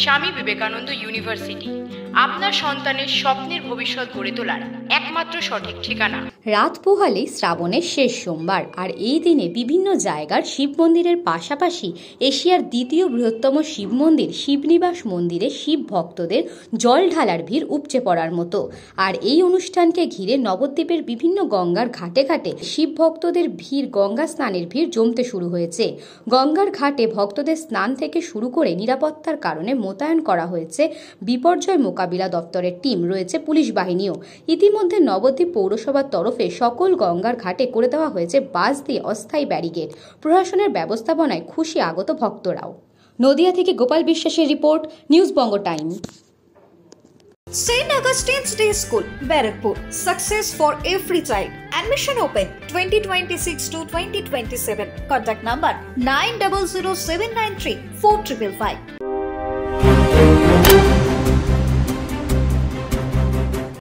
Swami Vivekananda university আপনার সন্তানের স্বপ্নের ভবিষ্যৎ গড়ে তোলার একমাত্র সঠিক ঠিকানা। রাত পোহালেই শ্রাবণের শেষ সোমবার, আর এই দিনে বিভিন্ন জায়গার শিব মন্দিরের পাশাপাশি এশিয়ার দ্বিতীয় বৃহত্তম শিব মন্দির শিবনিবাস মন্দিরে শিব ভক্তদের জল ঢালার ভিড় উপচে পড়ার মতো। আর এই অনুষ্ঠানকে ঘিরে নবদ্বীপের বিভিন্ন গঙ্গার ঘাটে ঘাটে শিব ভক্তদের ভিড়, গঙ্গা স্নানের ভিড় জমতে শুরু হয়েছে। গঙ্গার ঘাটে ভক্তদের স্নান থেকে শুরু করে নিরাপত্তার কারণে মোতায়েন করা হয়েছে বিপর্যয় মোকাবিলা দপ্তরের টিম, রয়েছে পুলিশ বাহিনীও। ইতিমধ্যে নবদ্বীপ পৌরসভার তরফে সকল গঙ্গার ঘাটে করে দেওয়া হয়েছে বাঁশ দিয়ে অস্থায়ী ব্যারিকেড। প্রশাসনের ব্যবস্থাপনায় খুশি আগত ভক্তরাও। নদিয়া থেকে গোপাল বিশ্বাসের report, news Banga time. St. Augustine's Day School, Barrackpur. Success for every child. Admission open 2026 to 2027. Contact number 900793 4555.